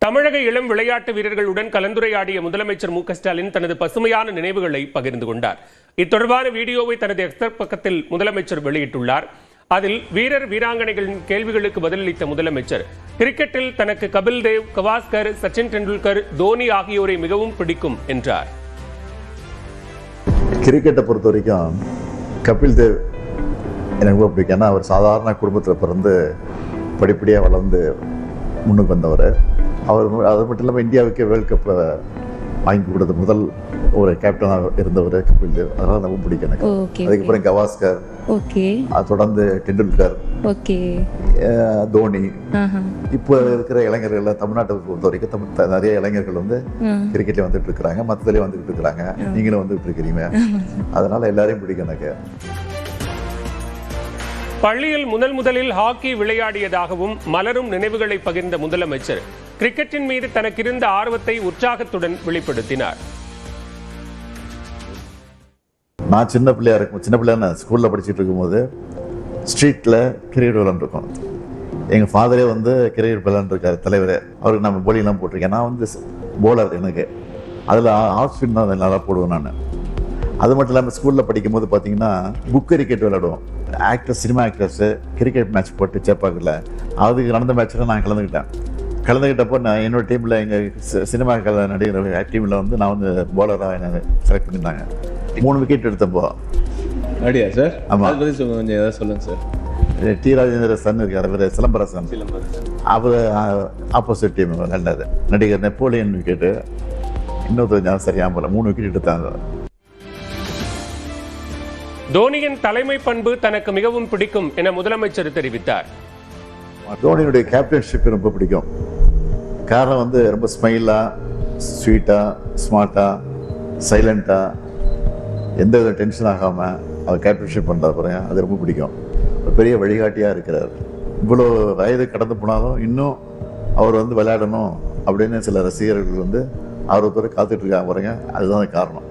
தமிழக இளம் விளையாட்டு வீரர்களுடன் கலந்துரையாடிய முதலமைச்சர் மு க ஸ்டாலின் தனது பசுமையான நினைவுகளை பகிர்ந்து கொண்டார். இத்தொடர்பான வீடியோவை தனது எக்ஸ் பக்கத்தில் முதலமைச்சர் வெளியிட்டுள்ளார். அதில் வீரர் வீராங்கனைகளின் கேள்விகளுக்கு பதிலளித்த முதலமைச்சர், கிரிக்கெட்டில் தனக்கு கபில் தேவ், கவாஸ்கர், சச்சின் டெண்டுல்கர், தோனி ஆகியோரை மிகவும் பிடிக்கும் என்றார். கிரிக்கெட்டை பொறுத்த வரைக்கும் கபில் தேவ் எனக்கு ரொம்ப பிடிக்கும். ஏன்னா அவர் சாதாரண குடும்பத்தில் பிறந்து படிப்படியாக வளர்ந்து முன்னுக்கு வந்தவர். அவர் அது மட்டும் இல்லாமல் இந்தியாவுக்கே வேர்ல்டு கப்பை வாங்கி கொடுத்த முதல் ஒரு கேப்டனாக இருந்தவர் கபில் தேவ். அதனால ரொம்ப பிடிக்கும் எனக்கு. அதுக்கப்புறம் கவாஸ்கர், அது தொடர்ந்து டெண்டுல்கர், தோனி. இப்போ இருக்கிற இளைஞர்கள் தமிழ்நாட்டை பொறுத்த வரைக்கும் நிறைய இளைஞர்கள் வந்து கிரிக்கெட்ல வந்துட்டு இருக்கிறாங்க, மற்றதுலேயே வந்துட்டு இருக்கிறாங்க. நீங்களும் வந்துட்டு இருக்கிறீங்க. அதனால எல்லாரையும் பிடிக்கும் எனக்கு. பள்ளியில் முதலில் ஹாக்கி விளையாடியதாகவும் மலரும் நினைவுகளை பகிர்ந்த முதலமைச்சர் கிரிக்கெட்டின் மீது தனக்கிருந்த ஆர்வத்தை உற்சாகத்துடன் வெளிப்படுத்தினார். நான் சின்ன பிள்ளையா ஸ்கூல்ல படிச்சுட்டு இருக்கும்போது ஸ்ட்ரீட்ல கிரிக்கெட் விளையாண்டுருக்கோம். எங்க ஃபாதரே வந்து கிரிக்கெட் விளையாண்டுருக்காரு, தலைவரே. அவருக்கு நம்ம போலிங்லாம் போட்டிருக்கேன். நான் வந்து போலர். எனக்கு அதில் ஆஃப் ஸ்பின் தான் நல்லா போடுவேன் நான். அது மட்டும் இல்லாமல் ஸ்கூலில் படிக்கும் போது பார்த்தீங்கன்னா புக் கிரிக்கெட் விளையாடுவோம். Actors, cinema actors cricket match போட்டு சேப்பாக்கில் அதுக்கு நடந்த மேட்ச்சில் நான் கலந்துக்கிட்டப்போ நான் என்னோட டீமில் எங்கள் சினிமா நடிகர் டீமில் வந்து நான் வந்து போலராக என்ன செலக்ட் பண்ணியிருந்தாங்க. 3 விக்கெட் எடுத்தப்போ. அப்படியா சார்? ஆமாம், கொஞ்சம் ஏதாவது சொல்லுங்கள் சார். டி ராஜேந்திர சன் இருக்கார், அவர் சிலம்பரசன். அவர் ஆப்போசிட் டீம் விளையாண்டாரு. நடிகர் நெப்போலியன் விக்கெட்டு, இன்னொருத்தர் சரியாக போல 3 விக்கெட் எடுத்தாங்க. தோனியின் தலைமை பண்பு தனக்கு மிகவும் பிடிக்கும் என முதலமைச்சர் தெரிவித்தார். தோனியுடைய கேப்டன்ஷிப் ரொம்ப பிடிக்கும். காரணம் வந்து ரொம்ப ஸ்மைலா, ஸ்வீட்டா, ஸ்மார்ட்டா, சைலண்டா, எந்த வித டென்ஷன் ஆகாம அவர் கேப்டன்ஷிப் பண்றாரு பாருங்க, அது ரொம்ப பிடிக்கும். ஒரு பெரிய வழிகாட்டியா இருக்கிறார். இவ்வளோ வயது கடந்து போனாலும் இன்னும் அவர் வந்து விளையாடணும் அப்படின்னு சில ரசிகர்கள் வந்து ஆர்வத்தோடு காத்துட்டு இருக்காங்க பாருங்க, அதுதான் காரணம்.